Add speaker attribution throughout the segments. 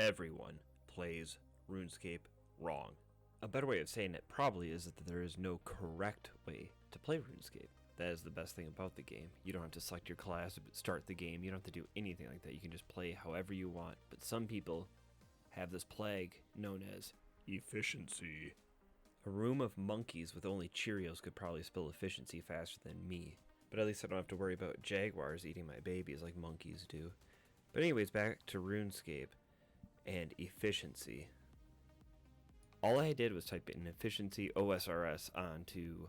Speaker 1: everyone plays RuneScape wrong. A better way of saying it probably is that there is no correct way to play RuneScape. That is the best thing about the game. You don't have to select your class, start the game, you don't have to do anything like that. You can just play however you want. But some people have this plague known as efficiency. A room of monkeys with only Cheerios could probably spell efficiency faster than me. But at least I don't have to worry about jaguars eating my babies like monkeys do. But anyways, back to RuneScape and efficiency. All I did was type in efficiency OSRS onto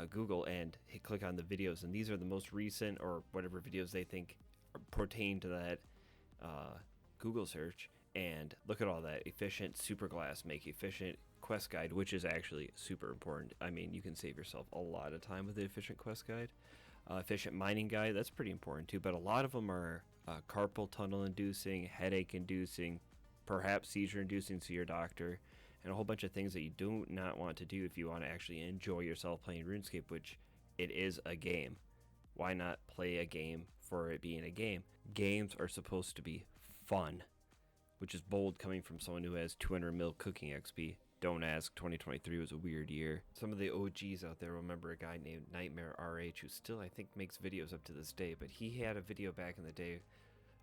Speaker 1: Google and click on the videos, and these are the most recent or whatever videos they think pertain to that Google search. And look at all that: efficient super glass make efficient quest guide, which is actually super important. I mean, you can save yourself a lot of time with the efficient quest guide. Efficient mining guide, that's pretty important too, but a lot of them are carpal tunnel inducing, headache inducing, perhaps seizure inducing, to your doctor, and a whole bunch of things that you do not want to do if you want to actually enjoy yourself playing RuneScape, which it is a game. Why not play a game for it being a game? Games are supposed to be fun, which is bold coming from someone who has 200 mil cooking XP. Don't ask, 2023 was a weird year. Some of the OGs out there remember a guy named Nightmare RH, who still, I think, makes videos up to this day, but he had a video back in the day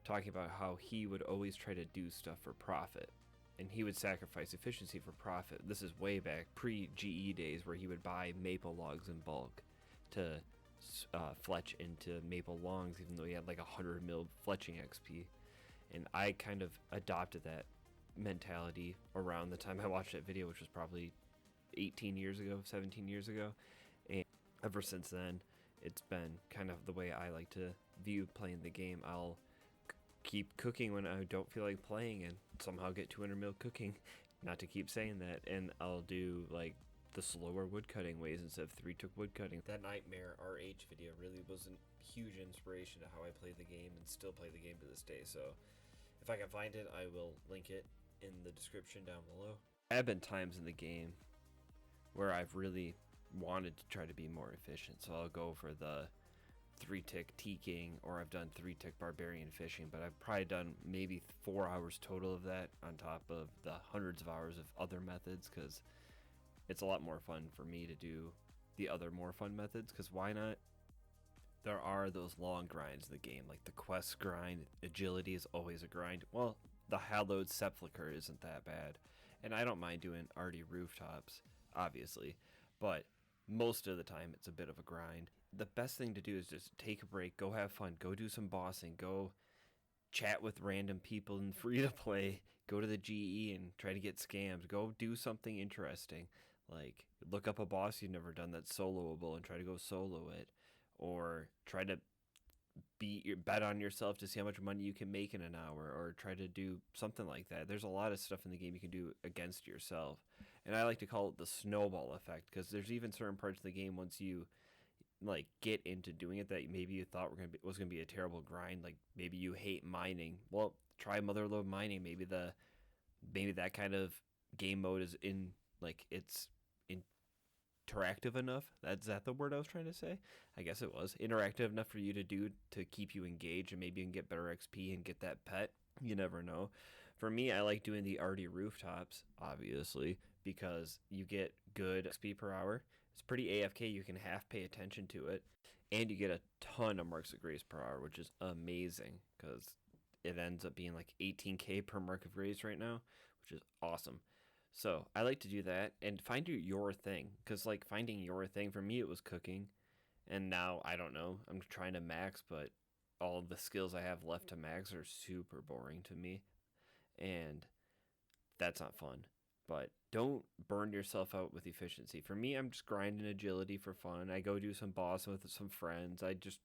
Speaker 1: talking about how he would always try to do stuff for profit, and he would sacrifice efficiency for profit. This is way back, pre-GE days, where he would buy maple logs in bulk to fletch into maple longs, even though he had like 100 mil fletching XP. And I kind of adopted that mentality around the time I watched that video, which was probably 18 years ago, 17 years ago. And ever since then, it's been kind of the way I like to view playing the game. I'll keep cooking when I don't feel like playing and somehow get 200 mil cooking, not to keep saying that, and I'll do like the slower woodcutting ways instead of 3-tick woodcutting. That Nightmare RH video really was a huge inspiration to how I play the game and still play the game to this day. So if I can find it, I will link it in the description down below. There have been times in the game where I've really wanted to try to be more efficient, so I'll go for the 3-tick T-King, or I've done 3-tick barbarian fishing, but I've probably done maybe 4 hours total of that on top of the hundreds of hours of other methods, because it's a lot more fun for me to do the other more fun methods, because why not? There are those long grinds in the game, like the quest grind. Agility is always a grind. Well, the Hallowed Sepulchre isn't that bad, and I don't mind doing arty rooftops, obviously, but most of the time it's a bit of a grind. The best thing to do is just take a break, go have fun, go do some bossing, go chat with random people in free to play, go to the GE and try to get scammed, go do something interesting, like look up a boss you've never done that's soloable and try to go solo it, or try to bet on yourself to see how much money you can make in an hour, or try to do something like that. There's a lot of stuff in the game you can do against yourself, and I like to call it the snowball effect, because there's even certain parts of the game, once you like get into doing it, that maybe you thought was gonna be a terrible grind. Like maybe you hate mining, well, try motherlode mining. Maybe that kind of game mode is in, like, it's interactive enough. That's that the word I was trying to say? I guess it was interactive enough for you to do to keep you engaged, and maybe you can get better XP and get that pet. You never know. For me, I like doing the arty rooftops, obviously, because you get good XP per hour. It's pretty AFK. You can half pay attention to it, and you get a ton of marks of grace per hour, which is amazing, because it ends up being like 18k per mark of grace right now, which is awesome. So I like to do that and find your thing, because like finding your thing, for me it was cooking, and now I don't know, I'm trying to max, but all of the skills I have left to max are super boring to me, and that's not fun. But don't burn yourself out with efficiency. For me, I'm just grinding agility for fun. I go do some boss with some friends. I just,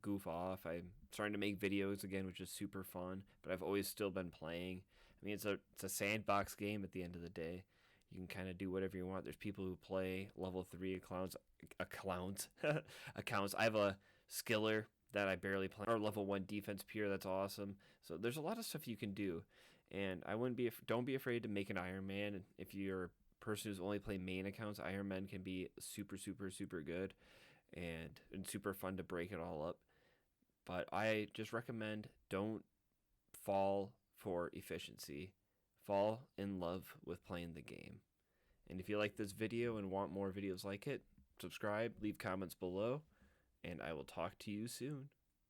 Speaker 1: goof off. I'm starting to make videos again, which is super fun, but I've always still been playing. I mean, it's a sandbox game at the end of the day. You can kind of do whatever you want. There's people who play level 3 accounts. I have a skiller that I barely play, or level 1 defense peer that's awesome. So there's a lot of stuff you can do, and don't be afraid to make an Iron Man. And if you're a person who's only playing main accounts, Iron Man can be super good, and super fun to break it all up. But I just recommend don't fall for efficiency. Fall in love with playing the game. And if you like this video and want more videos like it, subscribe, leave comments below, and I will talk to you soon.